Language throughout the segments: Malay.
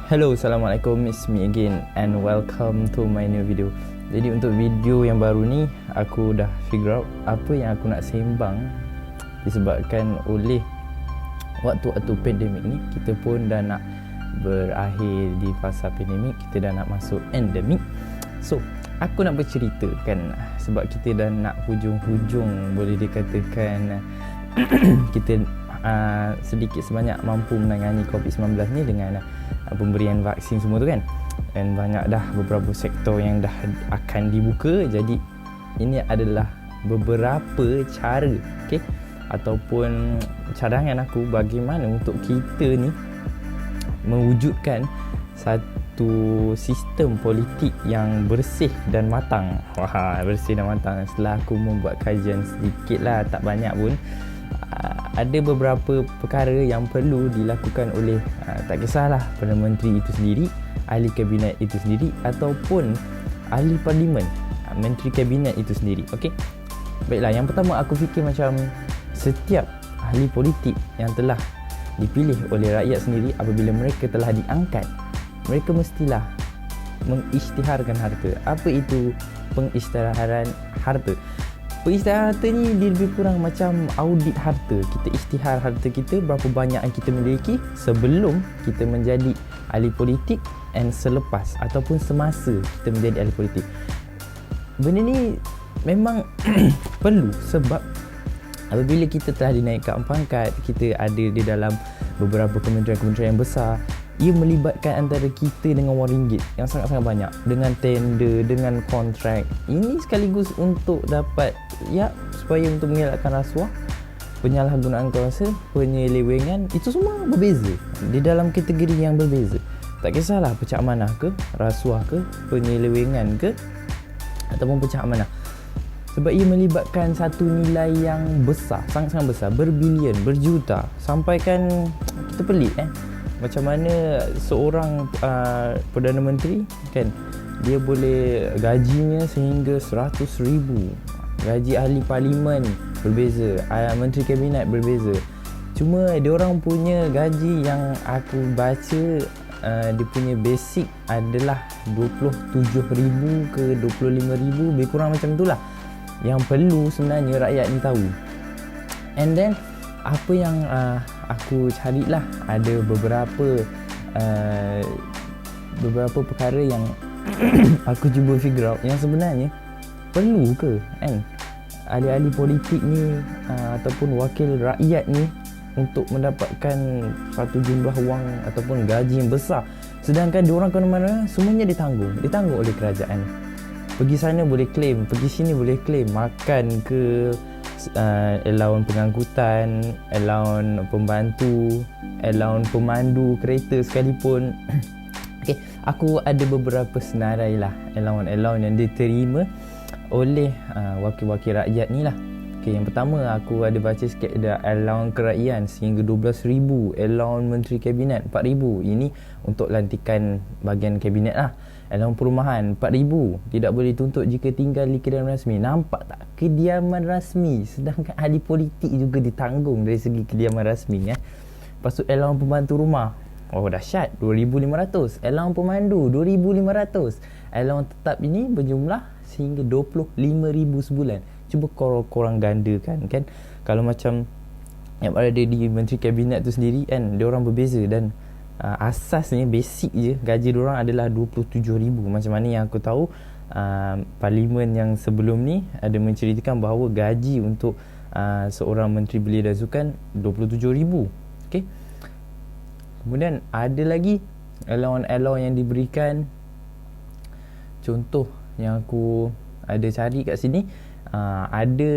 Hello, Assalamualaikum, it's me again and welcome to my new video. Jadi untuk video yang baru ni, aku dah figure out apa yang aku nak sembang. Disebabkan oleh waktu-waktu pandemik ni, kita pun dah nak berakhir di fasa pandemik, kita dah nak masuk endemik. So, aku nak bercerita kan, sebab kita dah nak hujung-hujung, boleh dikatakan kita sedikit sebanyak mampu menangani COVID-19 ni dengan pemberian vaksin semua tu kan. Dan banyak dah beberapa sektor yang dah akan dibuka. Jadi ini adalah beberapa cara, okay, ataupun cadangan aku bagaimana untuk kita ni mewujudkan satu sistem politik yang bersih dan matang. Wah, bersih dan matang. Setelah aku membuat kajian sedikit lah, tak banyak pun, ada beberapa perkara yang perlu dilakukan oleh tak kisahlah Perdana Menteri itu sendiri, ahli kabinet itu sendiri, ataupun ahli parlimen, menteri kabinet itu sendiri. Okey. Baiklah, yang pertama aku fikir macam setiap ahli politik yang telah dipilih oleh rakyat sendiri, apabila mereka telah diangkat, mereka mestilah mengisytiharkan harta. Apa itu pengisytiharan harta? Pengisytiharan harta ni dia lebih kurang macam audit harta. Kita isytihar harta kita, berapa banyak yang kita miliki sebelum kita menjadi ahli politik and selepas ataupun semasa kita menjadi ahli politik. Benda ni memang perlu, sebab apabila kita telah dinaikkan pangkat, kita ada di dalam beberapa kementerian-kementerian yang besar, ia melibatkan antara kita dengan wang ringgit yang sangat-sangat banyak, dengan tender, dengan kontrak. Ini sekaligus untuk dapat, ya, supaya untuk mengelakkan rasuah, penyalahgunaan kuasa, penyelewengan, itu semua berbeza di dalam kategori yang berbeza. Tak kisahlah pecah amanah ke, rasuah ke, penyelewengan ke, ataupun pecah amanah. Sebab ia melibatkan satu nilai yang besar, sangat-sangat besar, berbilion, berjuta. Sampai kan kita pelik macam mana seorang Perdana Menteri kan, dia boleh gajinya sehingga 100,000. Gaji ahli parlimen berbeza, Menteri Kabinet berbeza. Cuma diorang punya gaji yang aku baca, dia punya basic adalah 27,000 ke 25,000, lebih kurang macam itulah. Yang perlu sebenarnya rakyat ni tahu. And then apa yang aku carilah, ada beberapa perkara yang aku cuba figure out yang sebenarnya perlu ke kan ahli-ahli politik ni ataupun wakil rakyat ni untuk mendapatkan satu jumlah wang ataupun gaji yang besar, sedangkan diorang ke mana-mana semuanya ditanggung oleh kerajaan. Pergi sana boleh claim, pergi sini boleh claim, makan ke, allowance pengangkutan, allowance pembantu, allowance pemandu kereta sekalipun. Okay, aku ada beberapa senarai lah allowance yang diterima oleh wakil-wakil rakyat ni lah. Okay, yang pertama aku ada baca sikit, ada allowance kerajaan sehingga 12,000, allowance menteri kabinet 4,000. Ini untuk lantikan bahagian kabinet lah. Allowance perumahan 4,000, tidak boleh tuntut jika tinggal di kediaman rasmi. Nampak tak? Kediaman rasmi, sedangkan ahli politik juga ditanggung dari segi kediaman rasmi ya. Lepas tu allowance pembantu rumah, oh dahsyat, 2,500. Allowance pemandu 2,500. Allowance tetap ini berjumlah sehingga 25,000 sebulan. Cuba korang gandakan kan. Kalau macam yang ada di menteri kabinet tu sendiri kan, dia orang berbeza, dan asasnya basic je gaji diorang adalah 27,000. Macam mana yang aku tahu, parlimen yang sebelum ni ada menceritakan bahawa gaji untuk seorang menteri belia dan sukan 27,000. Okay. Kemudian ada lagi allowance yang diberikan. Contoh yang aku ada cari kat sini, ada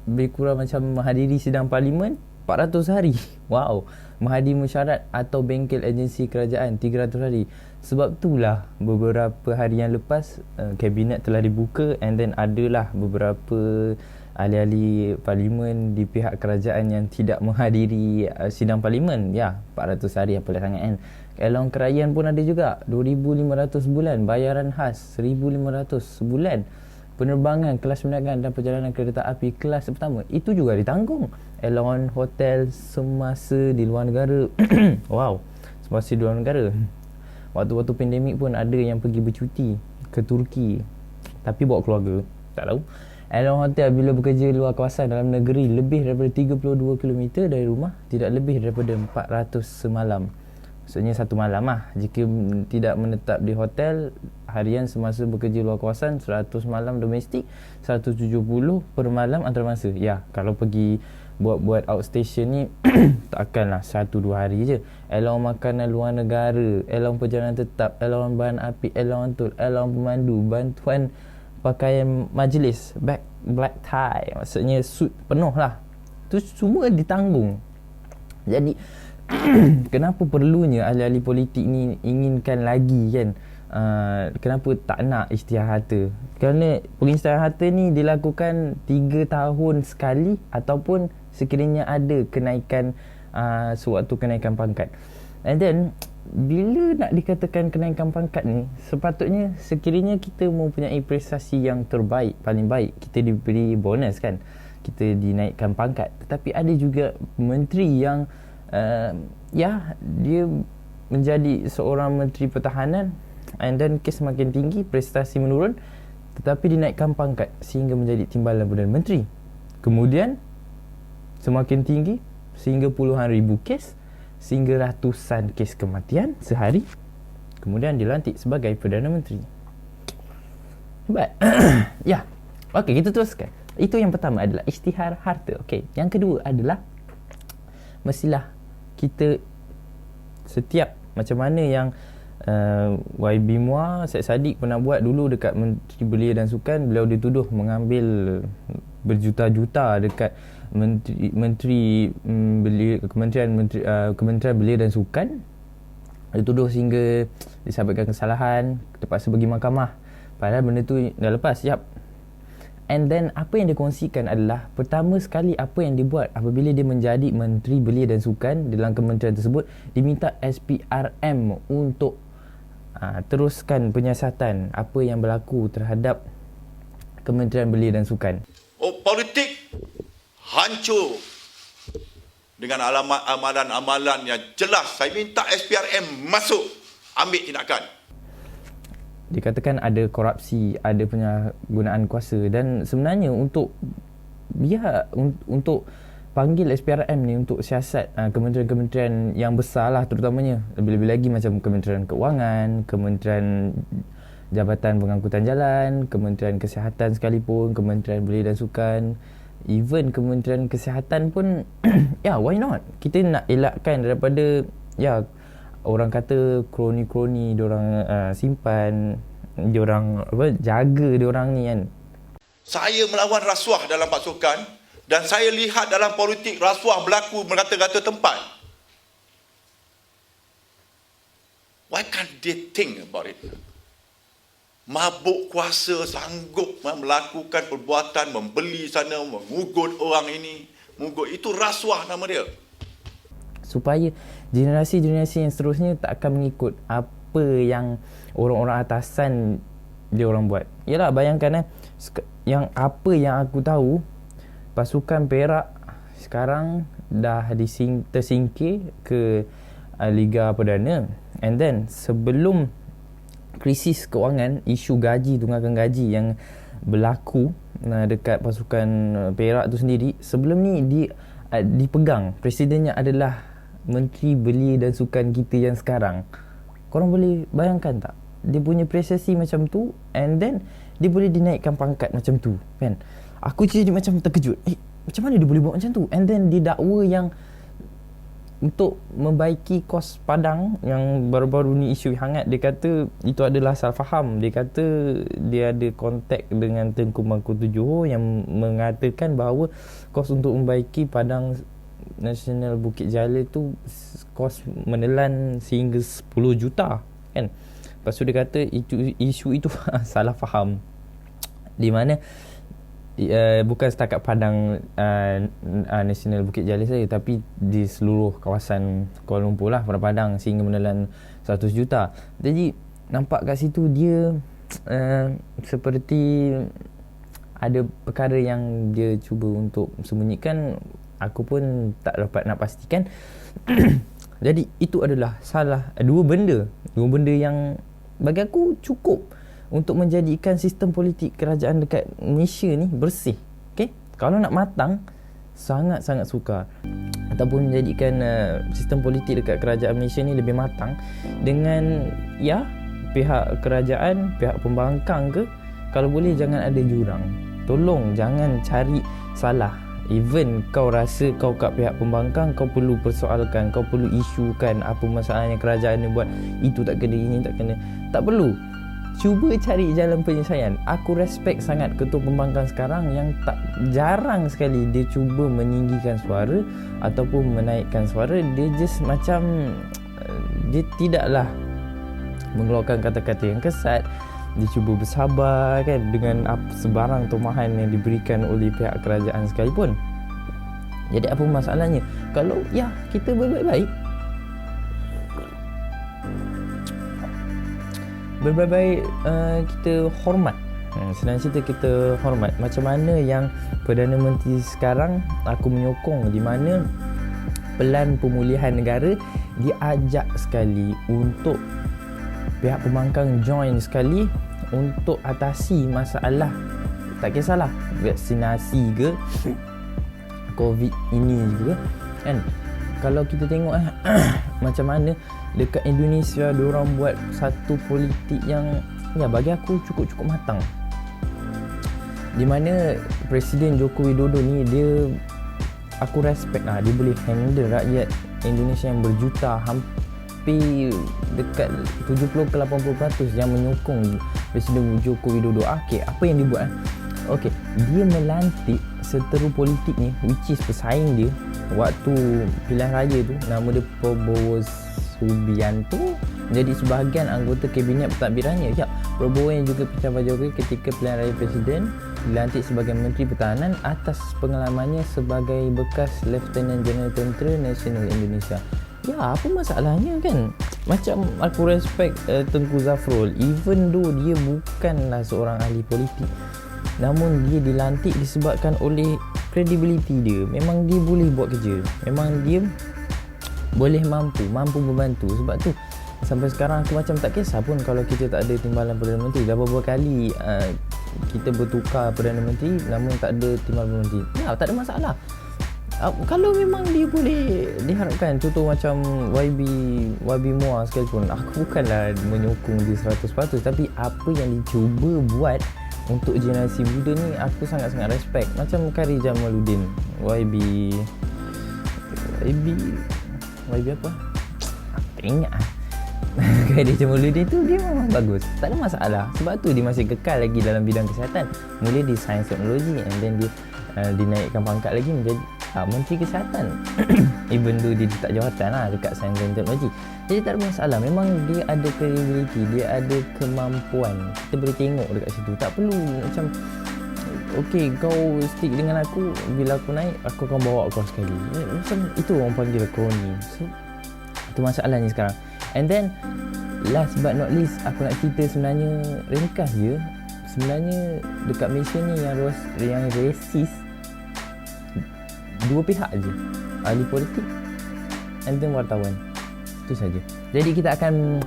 lebih kurang macam menghadiri sidang parlimen 400 hari. Wow. Menghadiri mesyuarat atau bengkel agensi kerajaan 300 hari. Sebab itulah beberapa hari yang lepas kabinet telah dibuka, and then adalah beberapa ahli-ahli parlimen di pihak kerajaan yang tidak menghadiri sidang parlimen. Ya, 400 hari apa sangat kan. Allowance kerajaan pun ada juga, 2,500 sebulan. Bayaran khas 1,500 sebulan. Penerbangan, kelas mendagang dan perjalanan kereta api kelas pertama, itu juga ditanggung. Allowance hotel semasa di luar negara. Wow, masih di luar negara. Waktu-waktu pandemik pun ada yang pergi bercuti ke Turki, tapi bawa keluarga, tak tahu. Airline Hotel bila bekerja luar kawasan dalam negeri lebih daripada 32 km dari rumah, tidak lebih daripada 400 semalam. Maksudnya satu malam lah. Jika tidak menetap di hotel harian semasa bekerja luar kawasan, 100 malam domestik, 170 per malam antarabangsa. Ya, kalau pergi buat outstation ni takkanlah 1-2 hari je. Allowance makanan luar negara, allowance perjalanan tetap, allowance bahan api, allowance tour, allowance pemandu, bantuan pakaian majlis, black tie, maksudnya suit penuh lah. Tu semua ditanggung. Jadi kenapa perlunya ahli-ahli politik ni inginkan lagi kan, kenapa tak nak isytihar harta? Kerana pengisytiharan harta ni dilakukan 3 tahun sekali, ataupun sekiranya ada kenaikan sewaktu kenaikan pangkat. And then bila nak dikatakan kenaikan pangkat ni, sepatutnya sekiranya kita mempunyai prestasi yang terbaik, paling baik, kita diberi bonus kan, kita dinaikkan pangkat. Tetapi ada juga menteri yang dia menjadi seorang menteri pertahanan, and then kes makin tinggi, prestasi menurun, tetapi dinaikkan pangkat sehingga menjadi timbalan Perdana Menteri. Kemudian semakin tinggi sehingga puluhan ribu kes, sehingga ratusan kes kematian sehari. Kemudian dilantik sebagai Perdana Menteri. Hebat. Ya. Okey, kita teruskan. Itu yang pertama adalah isytihar harta. Okey, yang kedua adalah mestilah kita setiap, macam mana yang YB Muar, Syed Saddiq pernah buat dulu dekat Menteri Belia dan Sukan. Beliau dituduh mengambil berjuta-juta dekat Kementerian Belia dan Sukan. Dituduh sehingga disabitkan kesalahan, terpaksa pergi mahkamah, padahal benda tu dah lepas, siap. And then apa yang dia kongsikan adalah, pertama sekali apa yang dia buat apabila dia menjadi Menteri Belia dan Sukan dalam kementerian tersebut, diminta SPRM untuk teruskan penyiasatan apa yang berlaku terhadap Kementerian Belia dan Sukan. Politik hancur dengan amalan-amalan yang jelas. Saya minta SPRM masuk, ambil tindakan. Dikatakan ada korupsi, ada penyalahgunaan kuasa, dan sebenarnya untuk untuk panggil SPRM ni untuk siasat kementerian-kementerian yang besar lah, terutamanya lebih-lebih lagi macam Kementerian Keuangan, Kementerian Jabatan Pengangkutan Jalan, Kementerian Kesihatan sekalipun, Kementerian Belia dan Sukan, even Kementerian Kesihatan pun ya, why not? Kita nak elakkan daripada orang kata kroni-kroni diorang simpan, diorang jaga diorang ni kan. Saya melawan rasuah dalam pasukan, dan saya lihat dalam politik rasuah berlaku merata-rata tempat. Why can't they think about it? Mabuk kuasa sanggup melakukan perbuatan, membeli sana, mengugut orang ini, mengugut itu, rasuah nama dia. Supaya generasi-generasi yang seterusnya tak akan mengikut apa yang orang-orang atasan dia orang buat. Yalah, bayangkan yang apa yang aku tahu, pasukan Perak sekarang dah tersingkir ke Liga Perdana. And then sebelum krisis kewangan, isu gaji, tunggakan gaji yang berlaku dekat pasukan Perak tu sendiri, sebelum ni dipegang, presidennya adalah Menteri Belia dan Sukan kita yang sekarang. Korang boleh bayangkan tak? Dia punya prestasi macam tu, and then dia boleh dinaikkan pangkat macam tu kan. Aku jadi macam terkejut, macam mana dia boleh buat macam tu? And then didakwa yang untuk membaiki kos padang yang baru-baru ni isu hangat. Dia kata itu adalah salah faham. Dia kata dia ada kontak dengan Tengku Mangkutujoho yang mengatakan bahawa kos untuk membaiki padang Nasional Bukit Jalil tu kos menelan sehingga 10 juta kan. Lepas tu dia kata isu itu salah faham, di mana bukan setakat padang Nasional Bukit Jalil saja, tapi di seluruh kawasan Kuala Lumpur lah, padang sehingga menelan 100 juta. Jadi nampak kat situ dia seperti ada perkara yang dia cuba untuk sembunyikan. Aku pun tak dapat nak pastikan. Jadi itu adalah dua benda yang bagi aku cukup untuk menjadikan sistem politik kerajaan dekat Malaysia ni bersih. Okay? Kalau nak matang, sangat-sangat sukar. Ataupun menjadikan sistem politik dekat kerajaan Malaysia ni lebih matang dengan pihak kerajaan, pihak pembangkang ke, kalau boleh jangan ada jurang. Tolong jangan cari salah. Even kau rasa kau kat pihak pembangkang, kau perlu persoalkan, kau perlu isukan apa masalah yang kerajaan ni buat, itu tak kena, ini tak kena. Tak perlu. Cuba cari jalan penyelesaian. Aku respect sangat ketua pembangkang sekarang yang jarang sekali dia cuba meninggikan suara ataupun menaikkan suara. Dia just macam dia tidaklah mengeluarkan kata-kata yang kesat. Dia cuba bersabar kan dengan sebarang tomahan yang diberikan oleh pihak kerajaan sekalipun. Jadi apa masalahnya kalau kita berbaik-baik, kita hormat. Senang cerita, kita hormat. Macam mana yang Perdana Menteri sekarang aku menyokong, di mana pelan pemulihan negara diajak sekali untuk pihak pembangkang join sekali untuk atasi masalah, tak kisahlah vaksinasi ke COVID ini juga kan. Kalau kita tengok macam mana dekat Indonesia diorang buat satu politik yang bagi aku cukup matang, di mana Presiden Joko Widodo ni aku respect lah, dia boleh handle rakyat Indonesia yang berjuta, hampir dekat 70 ke 80% yang menyokong Presiden Joko Widodo. Apa yang dia buat? Dia melantik seteru politik ni, which is pesaing dia waktu pilihan raya tu, nama dia Prabowo Subianto, menjadi sebahagian anggota kabinet pentadbirannya. Prabowo yang juga pecah Jokowi ketika pilihan raya presiden dilantik sebagai Menteri Pertahanan atas pengalamannya sebagai bekas Lieutenant General Tentera Nasional Indonesia. Apa masalahnya kan? Macam aku respect Tengku Zafrul, even though dia bukanlah seorang ahli politik, namun dia dilantik disebabkan oleh credibility dia. Memang dia boleh buat kerja, memang dia boleh mampu membantu. Sebab tu sampai sekarang aku macam tak kisah pun kalau kita tak ada timbalan Perdana Menteri. Dah beberapa kali kita bertukar Perdana Menteri namun tak ada timbalan Perdana Menteri. Tak ada masalah. Kalau memang dia boleh diharapkan, contoh macam YB Muar sekalipun, aku bukanlah menyokong dia 100%, tapi apa yang dia cuba buat untuk generasi muda ni aku sangat-sangat respect. Macam Kari Jamaluddin, YB apa? Tak ingat lah. Kari Jamaluddin tu dia memang bagus, tak ada masalah. Sebab tu dia masih kekal lagi dalam bidang kesihatan. Mula di sains teknologi, and then dia dinaikkan pangkat lagi menjadi Menteri Kesihatan. Even though dia letak jawatan lah dekat sains dan teknologi. Jadi tak ada masalah. Memang dia ada credibility, dia ada kemampuan. Kita boleh tengok dekat situ. Tak perlu macam kau stick dengan aku, bila aku naik aku akan bawa kau sekali. Macam itu orang panggil kroni. So itu masalahnya sekarang. And then last but not least, aku nak cerita sebenarnya ringkas je. Sebenarnya dekat Malaysia ni yang resis dua pihak je, ahli politik and then wartawan. Itu saja. Jadi kita akan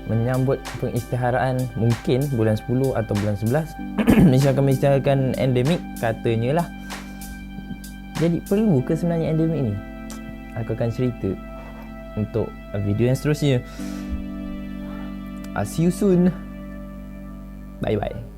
menyambut pengisytiharaan mungkin bulan 10 atau bulan 11 Malaysia akan mengisytiharkan endemik katanya lah. Jadi perlu ke sebenarnya endemik ni? Aku akan cerita untuk video yang seterusnya. See you soon. Bye bye.